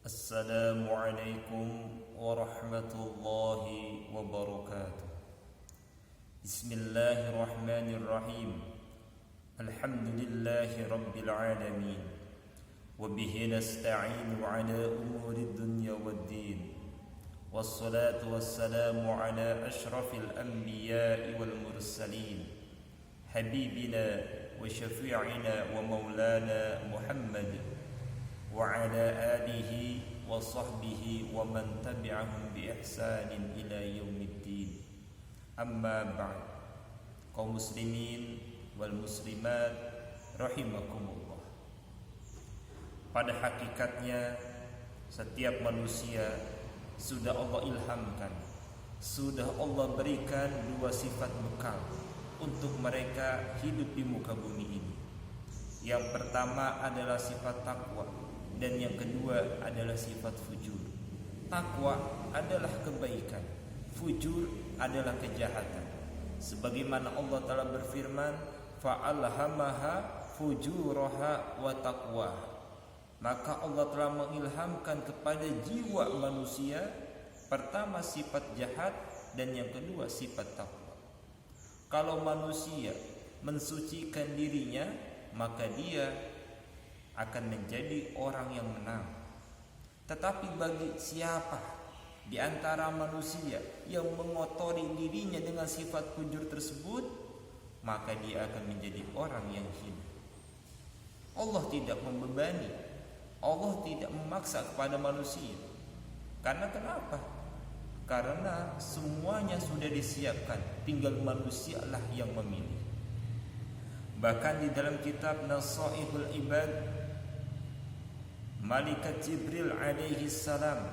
السلام عليكم ورحمة الله وبركاته. بسم الله الرحمن الرحيم. الحمد لله رب العالمين، وبه نستعين على أمور الدنيا والدين، والصلاة والسلام على أشرف الأنبياء والمرسلين، حبيبنا وشفيعنا ومولانا محمد وعلى آله وصحبه ومن تبعهم بإحسان إلى يوم الدين. أما بعد. Kaum muslimin wal muslimat rahimakumullah. Pada hakikatnya setiap manusia sudah Allah ilhamkan, sudah Allah berikan dua sifat bekal untuk mereka hidup di muka bumi ini. Yang pertama adalah sifat takwa, dan yang kedua adalah sifat fujur. Takwa adalah kebaikan, fujur adalah kejahatan. Sebagaimana Allah Ta'ala berfirman, fa'alhamaha fujuraha wa taqwaha. Maka Allah telah mengilhamkan kepada jiwa manusia pertama sifat jahat dan yang kedua sifat takwa. Kalau manusia mensucikan dirinya, maka dia akan menjadi orang yang menang. Tetapi bagi siapa di antara manusia yang mengotori dirinya dengan sifat fujur tersebut, maka dia akan menjadi orang yang hina. Allah tidak membebani, Allah tidak memaksa kepada manusia. Karena kenapa? Karena semuanya sudah disiapkan, tinggal manusialah yang memilih. Bahkan di dalam kitab Nasaihul Ibad, Malaikat Jibril alaihi salam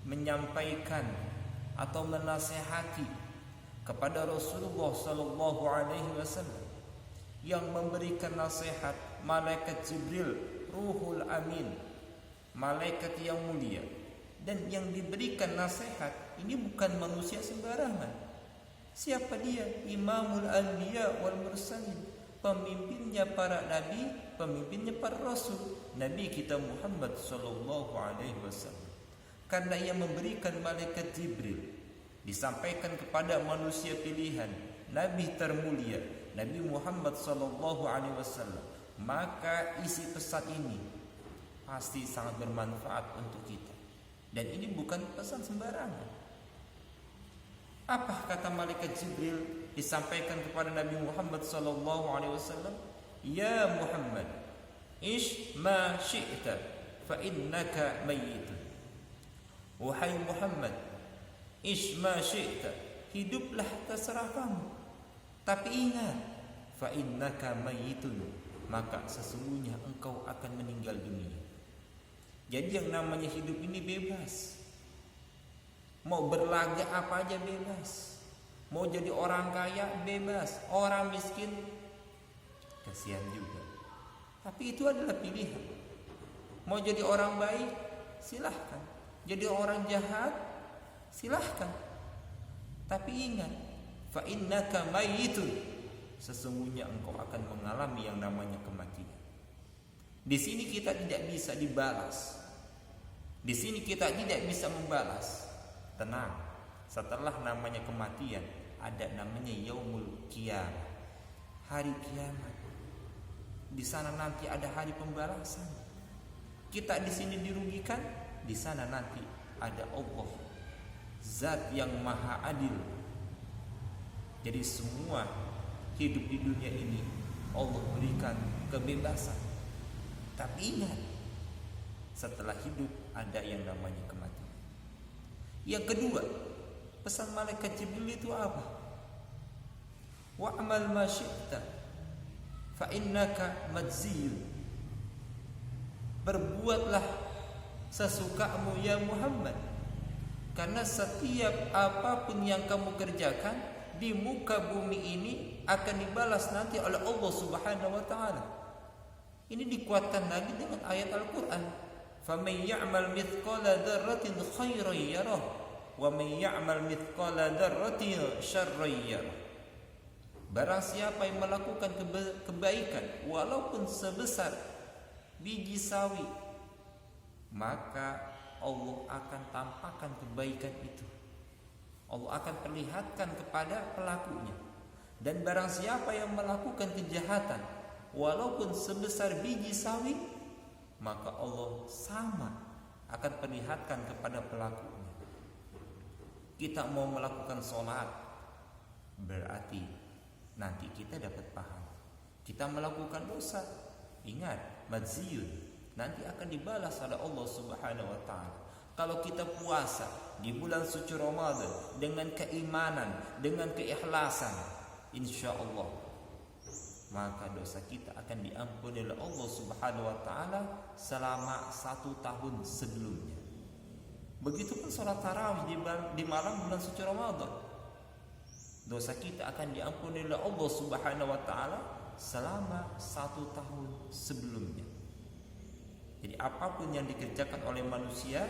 menyampaikan atau menasihati kepada Rasulullah sallallahu alaihi wasallam. Yang memberikan nasihat Malaikat Jibril, Ruhul Amin, malaikat yang mulia. Dan yang diberikan nasihat ini bukan manusia sembarangan. Siapa dia? Imamul Anbiya wal Mursalin, pemimpinnya para nabi, pemimpinnya para rasul, Nabi kita Muhammad sallallahu alaihi wasallam. Karena ia memberikan malaikat Jibril, disampaikan kepada manusia pilihan, nabi termulia, Nabi Muhammad sallallahu alaihi wasallam, maka isi pesan ini pasti sangat bermanfaat untuk kita. Dan ini bukan pesan sembarangan. Apa kata malaikat Jibril disampaikan kepada Nabi Muhammad sallallahu alaihi wasallam? Ya Muhammad, ish ma syi'ta fa innaka mayyitun. Wahai Muhammad, ish ma syi'ta, hiduplah terserah kamu. Tapi ingat, fa innaka mayyitun, maka sesungguhnya engkau akan meninggal dunia. Jadi yang namanya hidup ini bebas. Mau berlagak apa aja bebas. Mau jadi orang kaya bebas, orang miskin kasihan juga. Tapi itu adalah pilihan. Mau jadi orang baik, silahkan. Jadi orang jahat, silahkan. Tapi ingat, fa innaka mayyitun, sesungguhnya engkau akan mengalami yang namanya kematian. Di sini kita tidak bisa dibalas. Di sini kita tidak bisa membalas. Tenang, setelah namanya kematian ada namanya yaumul qiyamah, hari kiamat. Di sana nanti ada hari pembalasan. Kita di sini dirugikan, di sana nanti ada Allah, Zat yang Maha Adil. Jadi semua hidup di dunia ini Allah berikan kebebasan. Tapi ingat, setelah hidup ada yang namanya kematian. Yang kedua, pesan malaikat Jibril itu apa? Wa'mal ma syi'ta fa innaka majziyun. Berbuatlah sesukamu ya Muhammad, karena setiap apapun yang kamu kerjakan di muka bumi ini akan dibalas nanti oleh Allah Subhanahu wa taala. Ini dikuatkan lagi dengan ayat Al-Qur'an, faman ya'mal mithqala dzarratin khairan yarah wa man ya'mal mithqala dzarratin syarran yarah. Barang siapa yang melakukan kebaikan walaupun sebesar biji sawi, maka Allah akan tampakkan kebaikan itu. Allah akan perlihatkan kepada pelakunya. Dan barang siapa yang melakukan kejahatan walaupun sebesar biji sawi, maka Allah sama akan perlihatkan kepada pelakunya. Kita mau melakukan sholat, berarti nanti kita dapat pahala. Kita melakukan dosa, ingat, madziyun, nanti akan dibalas oleh Allah Subhanahu wa ta'ala. Kalau kita puasa di bulan suci Ramadan dengan keimanan, dengan keikhlasan, insya Allah maka dosa kita akan diampuni oleh Allah Subhanahu wa ta'ala selama 1 tahun sebelumnya. Begitupun sholat tarawih di malam bulan suci Ramadan, dosa kita akan diampuni oleh Allah Subhanahu wa ta'ala selama 1 tahun sebelumnya. Jadi apapun yang dikerjakan oleh manusia,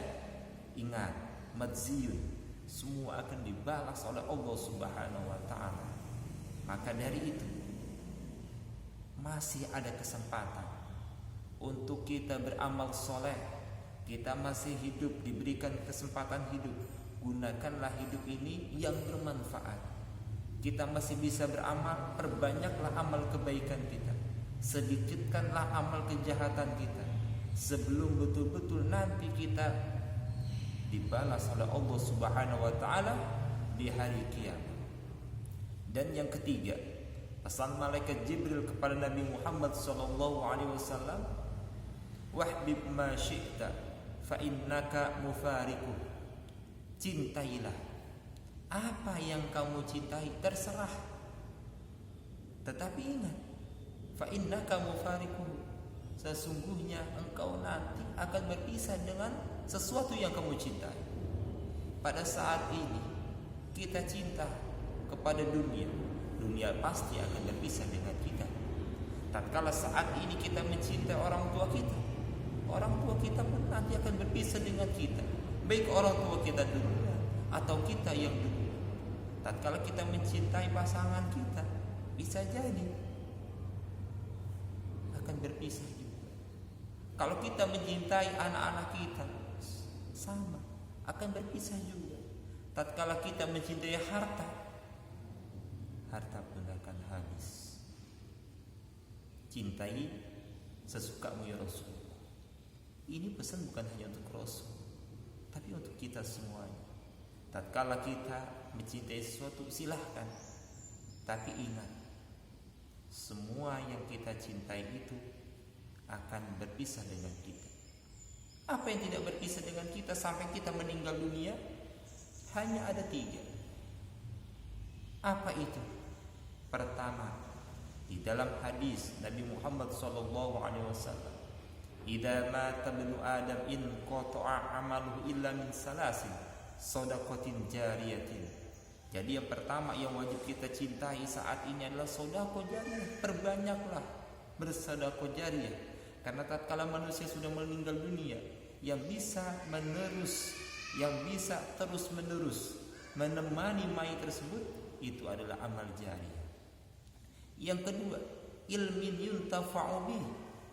ingat, madziyun, semua akan dibalas oleh Allah Subhanahu wa ta'ala. Maka dari itu masih ada kesempatan untuk kita beramal soleh. Kita masih hidup, diberikan kesempatan hidup. Gunakanlah hidup ini yang bermanfaat. Kita masih bisa beramal, perbanyaklah amal kebaikan kita, sedikitkanlah amal kejahatan kita, sebelum betul-betul nanti kita dibalas oleh Allah Subhanahu wa ta'ala di hari kiamat. Dan yang ketiga, pesan malaikat Jibril kepada Nabi Muhammad SAW, wahbib ma syi'ta fa innaka mufariquh. Cintailah apa yang kamu cintai, terserah, tetapi ingat, fa innaka mufariquh, sesungguhnya engkau nanti akan berpisah dengan sesuatu yang kamu cintai. Pada saat ini kita cinta kepada dunia, dunia pasti akan berpisah dengan kita. Tatkala saat ini kita mencintai orang tua kita pun nanti akan berpisah dengan kita, baik orang tua kita dulu atau kita yang dulu. Tatkala kita mencintai pasangan kita, bisa jadi akan berpisah juga. Kalau kita mencintai anak-anak kita, sama akan berpisah juga. Tatkala kita mencintai harta pun akan habis. Cintai sesukamu ya Rasul. Ini pesan bukan hanya untuk Rasul, tapi untuk kita semuanya. Tatkala kita mencintai sesuatu, silahkan, tapi ingat, semua yang kita cintai itu akan berpisah dengan kita. Apa yang tidak berpisah dengan kita sampai kita meninggal dunia? Hanya ada 3. Apa itu? Pertama, di dalam hadis Nabi Muhammad SAW, idza mata ibnu adam in qata'a amaluhu illa min salasin shadaqatin jariyatin. Jadi yang pertama yang wajib kita cintai saat ini adalah sedekah jariyah. Perbanyaklah bersedekah jariyah, karena tatkala manusia sudah meninggal dunia, yang bisa menerus, yang bisa terus menerus menemani mayat tersebut, itu adalah amal jariyah. Yang kedua, ilmin yuntafa'u bih,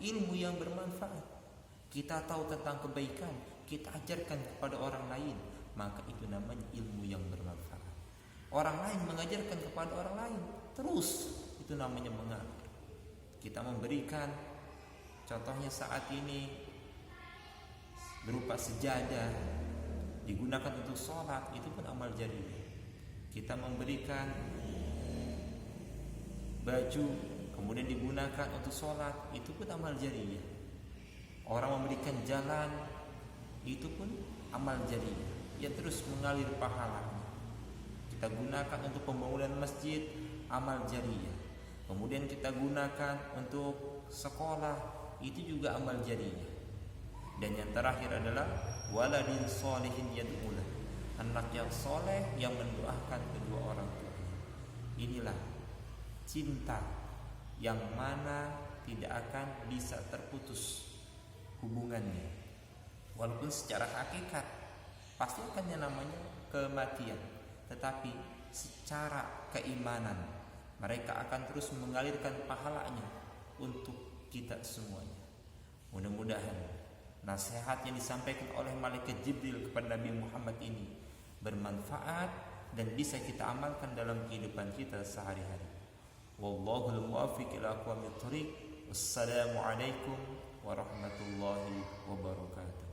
ilmu yang bermanfaat. Kita tahu tentang kebaikan, kita ajarkan kepada orang lain, maka itu namanya ilmu yang bermanfaat. Orang lain mengajarkan kepada orang lain, terus itu namanya mengajar. Kita memberikan, contohnya saat ini berupa sejadah, digunakan untuk sholat, itu pun amal jariyah. Kita memberikan baju, kemudian digunakan untuk sholat, itu pun amal jariyah. Orang memberikan jalan, itu pun amal jariyah yang terus mengalir pahalanya. Kita gunakan untuk pembangunan masjid, amal jariyah. Kemudian kita gunakan untuk sekolah, itu juga amal jariyah. Dan yang terakhir adalah waladin sholihin yad'ulah, anak yang soleh yang mendoakan kedua orang tuanya. Inilah cinta yang mana tidak akan bisa terputus hubungannya, walaupun secara hakikat pasti akan yang namanya kematian, tetapi secara keimanan mereka akan terus mengalirkan pahalanya untuk kita semuanya. Mudah-mudahan nasihat yang disampaikan oleh malaikat Jibril kepada Nabi Muhammad ini bermanfaat dan bisa kita amalkan dalam kehidupan kita sehari-hari. Wallahul muwaffiq ila aqwamit thoriq. Wassalamualaikum warahmatullahi wabarakatuh.